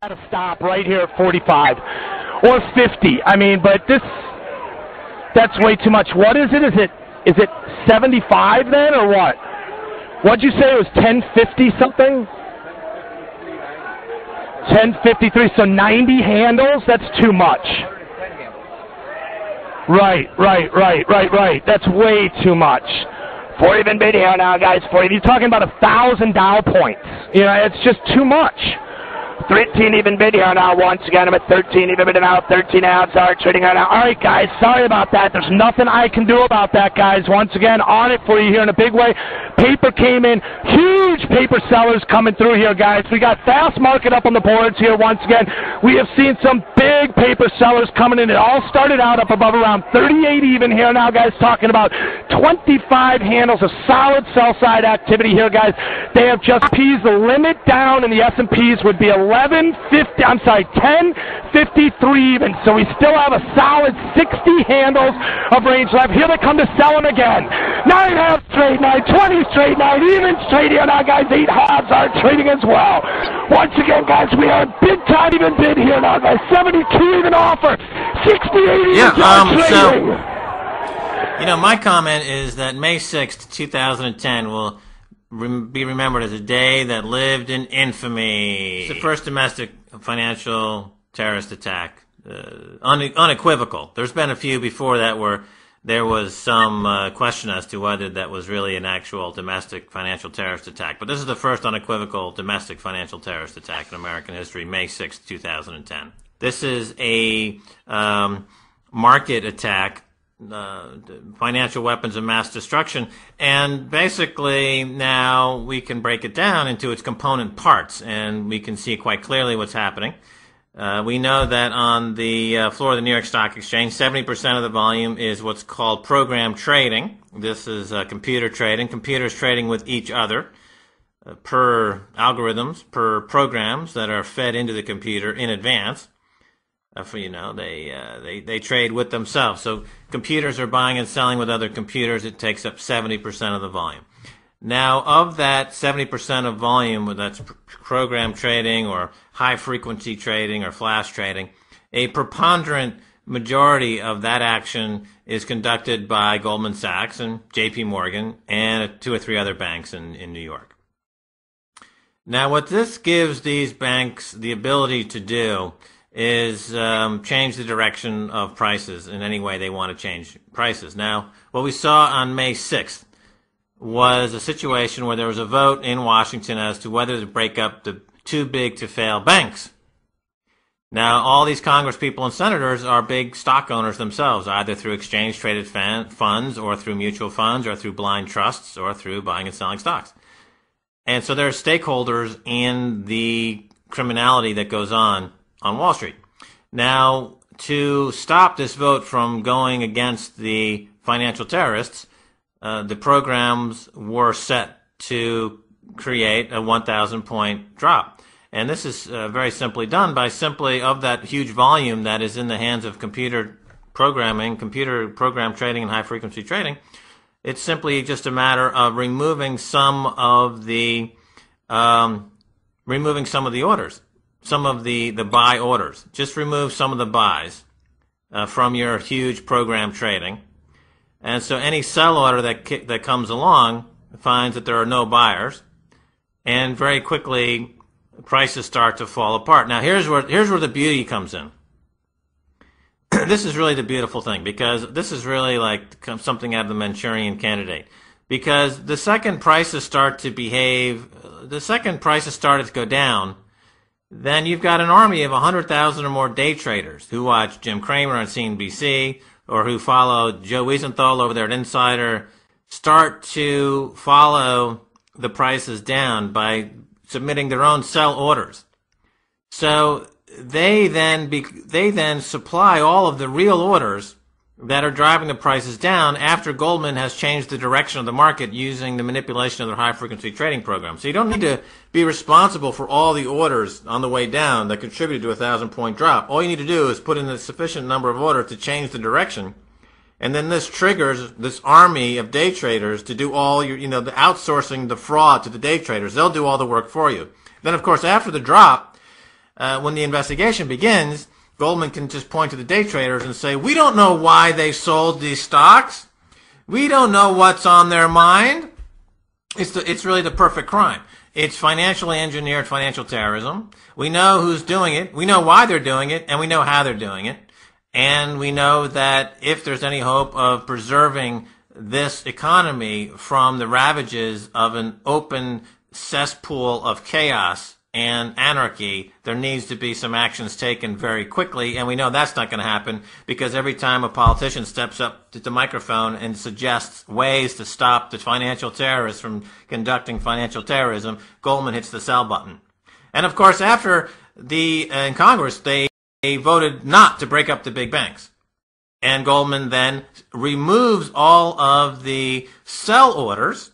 At a stop right here at 45 or 50. I mean, but that's way too much. What is it? Is it 75 then or what? What'd you say it was 1050 something? 1053. So 90 handles? That's too much. Right. That's way too much. 4 even bid here now, guys. 40. You're talking about 1,000 Dow points. You know, it's just too much. 13 even bid here now. Once again, I'm at 13 even bid now. 13 out. Sorry, trading right now. All right, guys. Sorry about that. There's nothing I can do about that, guys. Once again, on it for you here in a big way. Paper came in. Huge paper sellers coming through here, guys. We got fast market up on the boards here once again. We have seen some big paper sellers coming in. It all started out up above around 38 even here now, guys. Talking about 25 handles of solid sell-side activity here, guys. They have just peased the limit down, and the S&Ps would be 1053 even. So we still have a solid 60 handles of range left. Here they come to sell them again. 9 halves trade night, 20 straight night, even straight here now, guys. 8 halves are trading as well. Once again, guys, we are big time even bid here now, guys. 72 even offer, 68 even trading. So, my comment is that May 6th, 2010 will be remembered as a day that lived in infamy. It's the first domestic financial terrorist attack, unequivocal. There's been a few before that where there was some question as to whether that was really an actual domestic financial terrorist attack. But this is the first unequivocal domestic financial terrorist attack in American history, May 6, 2010. This is a market attack, financial weapons of mass destruction, and basically now we can break it down into its component parts, and we can see quite clearly what's happening. We know that on the floor of the New York Stock Exchange, 70% of the volume is what's called program trading. This is computer trading. Computers trading with each other per algorithms, per programs that are fed into the computer in advance. They trade with themselves. So computers are buying and selling with other computers. It takes up 70% of the volume. Now, of that 70% of volume, whether that's program trading or high-frequency trading or flash trading, a preponderant majority of that action is conducted by Goldman Sachs and J.P. Morgan and 2 or 3 other banks in New York. Now, what this gives these banks the ability to do is change the direction of prices in any way they want to change prices. Now, what we saw on May 6th was a situation where there was a vote in Washington as to whether to break up the too-big-to-fail banks. Now, all these Congress people and senators are big stock owners themselves, either through exchange-traded funds or through mutual funds or through blind trusts or through buying and selling stocks. And so they're stakeholders in the criminality that goes on Wall Street. Now, to stop this vote from going against the financial terrorists, the programs were set to create a 1,000-point drop. And this is very simply done by simply, of that huge volume that is in the hands of computer programming, computer program trading and high-frequency trading, it's simply just a matter of removing some of the orders. Some of the buy orders. Just remove some of the buys from your huge program trading. And so any sell order that comes along finds that there are no buyers, and very quickly prices start to fall apart. Now here's where the beauty comes in. This is really the beautiful thing, because this is really like something out of the Manchurian Candidate. Because the second prices start to go down, then you've got an army of 100,000 or more day traders who watch Jim Cramer on CNBC or who follow Joe Wiesenthal over there at Insider start to follow the prices down by submitting their own sell orders. So they then supply all of the real orders that are driving the prices down after Goldman has changed the direction of the market using the manipulation of their high-frequency trading program. So you don't need to be responsible for all the orders on the way down that contributed to a 1,000-point drop. All you need to do is put in a sufficient number of orders to change the direction, and then this triggers this army of day traders to do all the outsourcing the fraud to the day traders. They'll do all the work for you. Then, of course, after the drop, when the investigation begins, Goldman can just point to the day traders and say, we don't know why they sold these stocks. We don't know what's on their mind. It's really the perfect crime. It's financially engineered financial terrorism. We know who's doing it. We know why they're doing it, and we know how they're doing it. And we know that if there's any hope of preserving this economy from the ravages of an open cesspool of chaos and anarchy, there needs to be some actions taken very quickly, and we know that's not going to happen because every time a politician steps up to the microphone and suggests ways to stop the financial terrorists from conducting financial terrorism, Goldman hits the sell button. And of course, after in Congress, they voted not to break up the big banks. And Goldman then removes all of the sell orders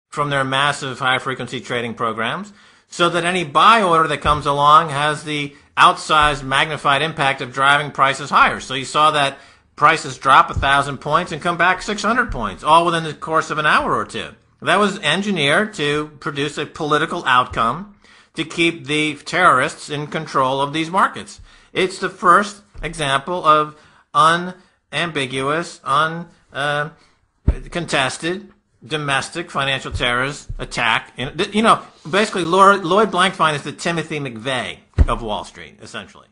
from their massive high-frequency trading programs, so that any buy order that comes along has the outsized magnified impact of driving prices higher. So you saw that prices drop 1,000 points and come back 600 points, all within the course of an hour or two. That was engineered to produce a political outcome to keep the terrorists in control of these markets. It's the first example of unambiguous, uncontested, domestic financial terrorist attack. Basically, Lloyd Blankfein is the Timothy McVeigh of Wall Street, essentially.